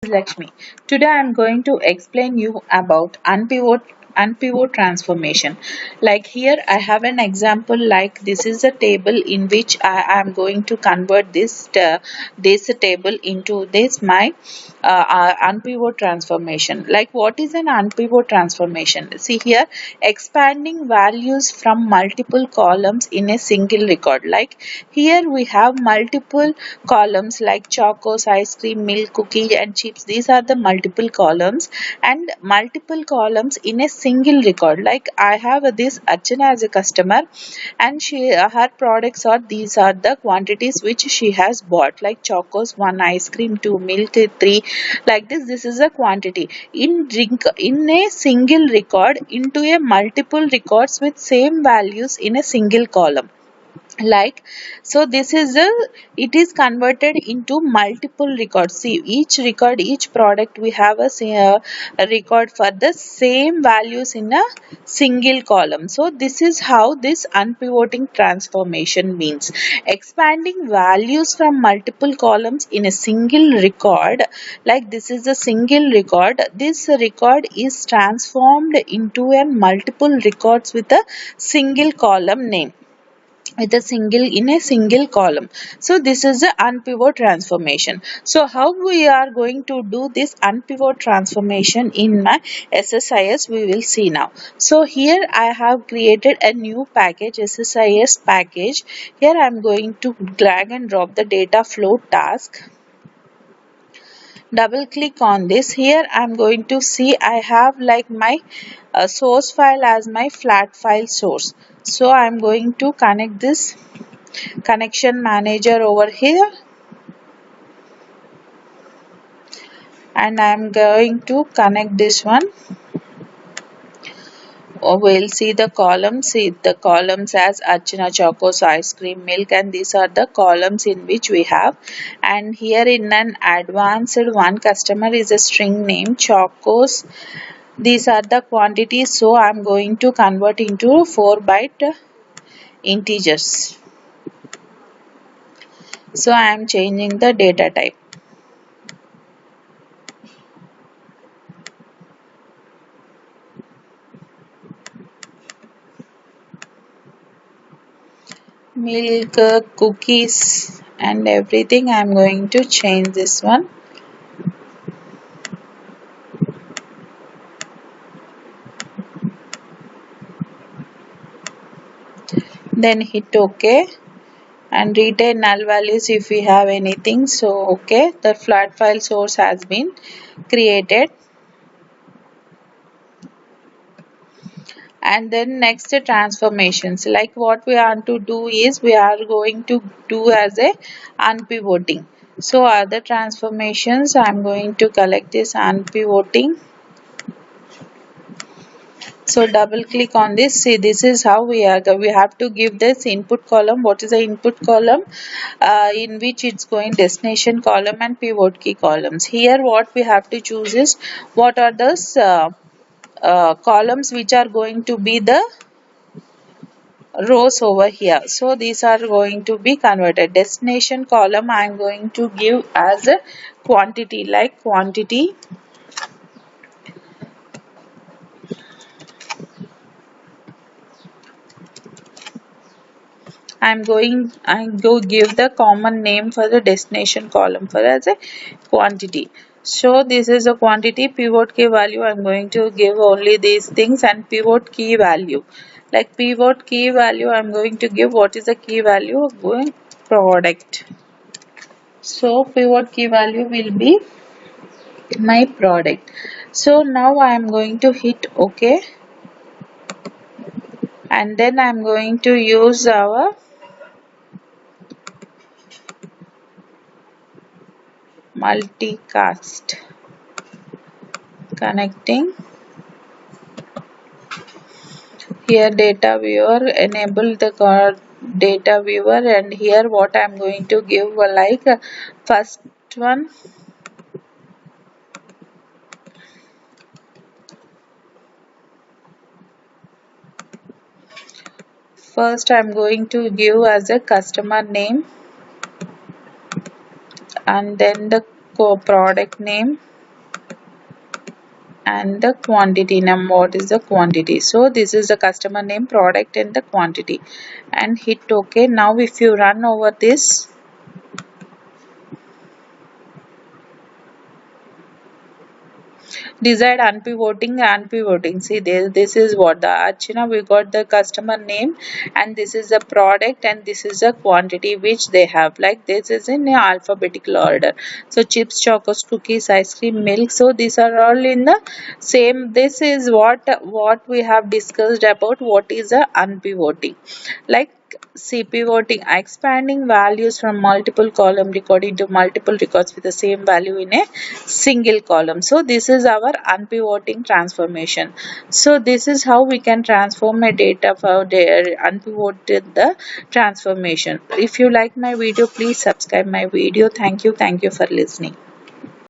Lakshmi. Today I am going to explain you about unpivot transformation. Like here I have an example, like this is a table in which I am going to convert this table into this my unpivot transformation. Like what is an unpivot transformation? See here, expanding values from multiple columns in a single record. Like here we have multiple columns like chocos, ice cream, milk, cookie and chips. These are the multiple columns, and multiple columns in a single record. Like I have this Archana as a customer, and her products are, these are the quantities which she has bought, like chocos 1, ice cream 2, milk 3, like this is a quantity in a single record into a multiple records with same values in a single column. Like so this is a, it is converted into multiple records. See, each record, each product, we have a record for the same values in a single column. So this is how this unpivoting transformation means: expanding values from multiple columns in a single record. Like this is a single record, this record is transformed into a multiple records with a single column name, with a single in a single column. So this is the unpivot transformation. So how we are going to do this unpivot transformation in my SSIS, we will see now. So here I have created a new package, SSIS package. Here I am going to drag and drop the data flow task. Double click on this. Here I am going to see I have like my source file as my flat file source. So I am going to connect this connection manager over here, and I am going to connect this one. We'll see the columns. See the columns as Archana, chocos, ice cream, milk, and these are the columns in which we have. And here in an advanced one, customer is a string name chocos. These are the quantities, so I am going to convert into 4-byte integers. So I am changing the data type. Milk, cookies and everything. I am going to change this one. Then hit OK and retain null values if we have anything. So OK, the flat file source has been created. And then next, transformations. Like what we are to do is we are going to do as a unpivoting. So other transformations, I am going to collect this unpivoting. So double click on this. See, this is how we have to give this input column. What is the input column? In which it's going destination column and pivot key columns. Here what we have to choose is what are those columns which are going to be the rows over here. So these are going to be converted. Destination column I am going to give as a quantity, like quantity. I go give the common name for the destination column for as a quantity. So this is a quantity. Pivot key value I am going to give only these things, and pivot key value. Like pivot key value I am going to give, what is the key value? Going product. So pivot key value will be my product. So now I am going to hit OK, and then I am going to use our multicast connecting. Here data viewer, enable the data viewer, and here what I am going to give, like first one, first I am going to give as a customer name, and then the product name, and the quantity name. What is the quantity? So this is the customer name, product, and the quantity, and hit OK. Now if you run over this, desired unpivoting and pivoting. See this is what the Archana, we got the customer name, and this is the product, and this is the quantity which they have. Like this is in alphabetical order. So chips, chocos, cookies, ice cream, milk. So these are all in the same. This is what we have discussed about what is the unpivoting. Like see, pivoting, expanding values from multiple column record into multiple records with the same value in a single column. So this is our unpivoting transformation. So this is how we can transform a data for the unpivoted the transformation. If you like my video, please subscribe my video. Thank you for listening.